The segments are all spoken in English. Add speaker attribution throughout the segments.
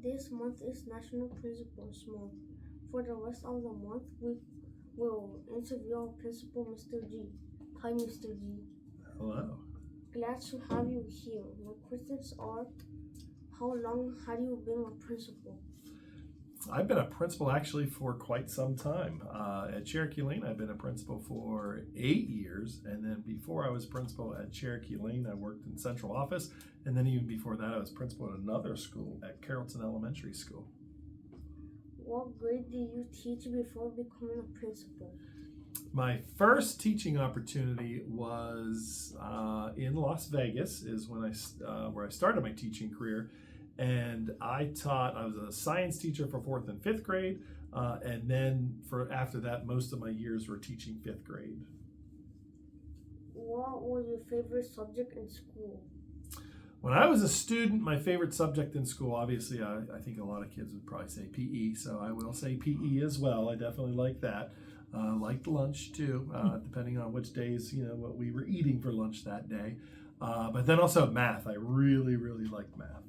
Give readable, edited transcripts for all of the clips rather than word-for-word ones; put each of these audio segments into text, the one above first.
Speaker 1: This month is National Principals Month. For the rest of the month, we will interview our principal, Mr. G. Hi, Mr. G.
Speaker 2: Hello.
Speaker 1: Glad to have you here. My questions are, how long have you been a principal?
Speaker 2: I've been a principal actually for quite some time. At Cherokee Lane, I've been a principal for 8 years. And then before I was principal at Cherokee Lane, I worked in central office. And then even before that, I was principal at another school, at Carrollton Elementary School.
Speaker 1: What grade did you teach before becoming a principal?
Speaker 2: My first teaching opportunity was in Las Vegas, is when where I started my teaching career. And I was a science teacher for 4th and 5th grade. And then after that, most of my years were teaching 5th grade.
Speaker 1: What was your favorite subject in school?
Speaker 2: When I was a student, my favorite subject in school, obviously, I think a lot of kids would probably say PE, so I will say PE as well. I definitely like that. Liked lunch too, depending on which days, what we were eating for lunch that day. But then also math. I really, really liked math.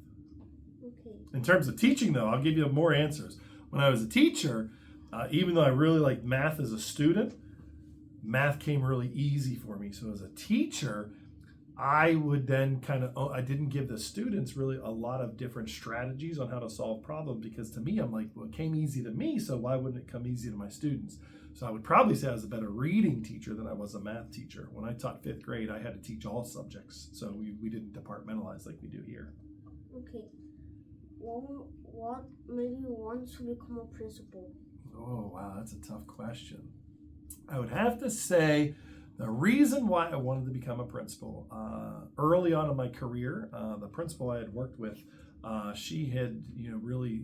Speaker 1: Okay.
Speaker 2: In terms of teaching, though, I'll give you more answers. When I was a teacher, even though I really liked math as a student, math came really easy for me. So as a teacher, I would then I didn't give the students really a lot of different strategies on how to solve problems, because to me, I'm like, well, it came easy to me, so why wouldn't it come easy to my students? So I would probably say I was a better reading teacher than I was a math teacher. When I taught 5th grade, I had to teach all subjects, so we didn't departmentalize like we do here.
Speaker 1: Okay. What made you want to become a principal?
Speaker 2: Oh, wow, that's a tough question. I would have to say the reason why I wanted to become a principal, early on in my career, the principal I had worked with, she had really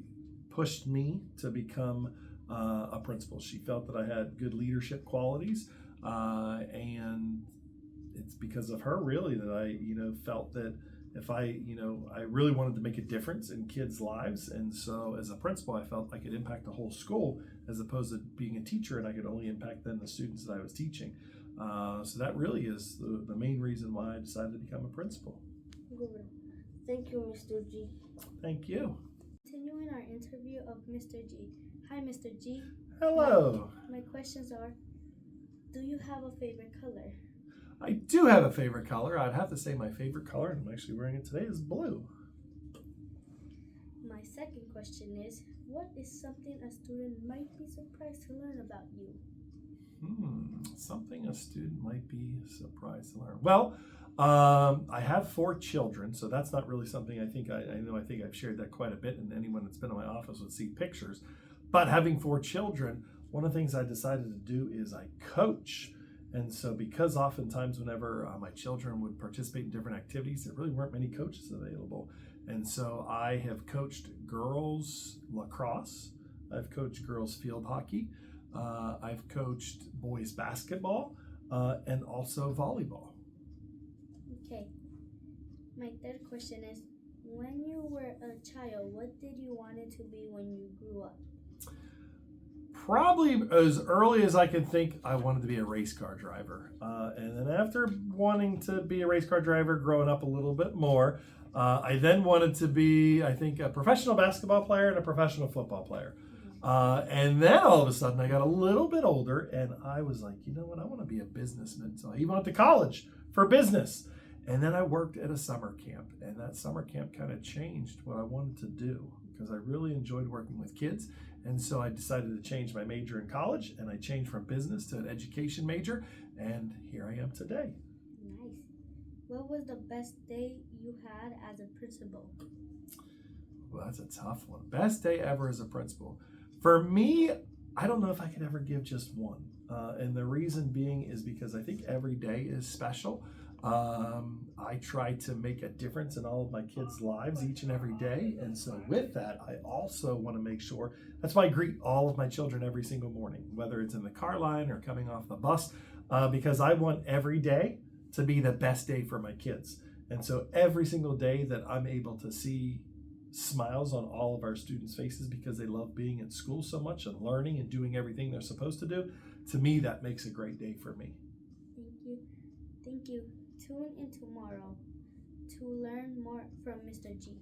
Speaker 2: pushed me to become a principal. She felt that I had good leadership qualities, and it's because of her really that I felt that if I really wanted to make a difference in kids' lives. And so as a principal, I felt I could impact the whole school, as opposed to being a teacher and I could only impact then the students that I was teaching. So that really is the main reason why I decided to become a principal.
Speaker 1: Good. Thank you, Mr. G.
Speaker 2: Thank you.
Speaker 1: Continuing our interview of Mr. G. Hi, Mr. G.
Speaker 2: Hello.
Speaker 1: My questions are, do you have a favorite color?
Speaker 2: I do have a favorite color. I'd have to say my favorite color, and I'm actually wearing it today, is blue.
Speaker 1: My second question is, what is something a student might be surprised to learn about you?
Speaker 2: Something a student might be surprised to learn. Well, I have 4 children, so that's not really something I think I've shared that quite a bit, and anyone that's been in my office would see pictures. But having 4 children, one of the things I decided to do is I coach. And so because oftentimes whenever my children would participate in different activities, there really weren't many coaches available. And so I have coached girls lacrosse, I've coached girls field hockey, I've coached boys basketball, and also volleyball.
Speaker 1: Okay. My third question is, when you were a child, what did you want it to be when you grew up?
Speaker 2: Probably as early as I could think, I wanted to be a race car driver. And then after wanting to be a race car driver, growing up a little bit more, I then wanted to be, I think, a professional basketball player and a professional football player. And then all of a sudden I got a little bit older and I was like, you know what, I want to be a businessman. So I even went to college for business. And then I worked at a summer camp, and that summer camp kind of changed what I wanted to do, because I really enjoyed working with kids. And so I decided to change my major in college, and I changed from business to an education major, and here I am today.
Speaker 1: Nice. What was the best day you had as a principal?
Speaker 2: Well, that's a tough one. Best day ever as a principal. For me, I don't know if I could ever give just one. And the reason being is because I think every day is special. I try to make a difference in all of my kids' lives each and every day. And so with that, I also want to make sure, that's why I greet all of my children every single morning, whether it's in the car line or coming off the bus, because I want every day to be the best day for my kids. And so every single day that I'm able to see smiles on all of our students' faces because they love being at school so much and learning and doing everything they're supposed to do, to me, that makes a great day for me.
Speaker 1: Thank you. Thank you. Tune in tomorrow to learn more from Mr. G.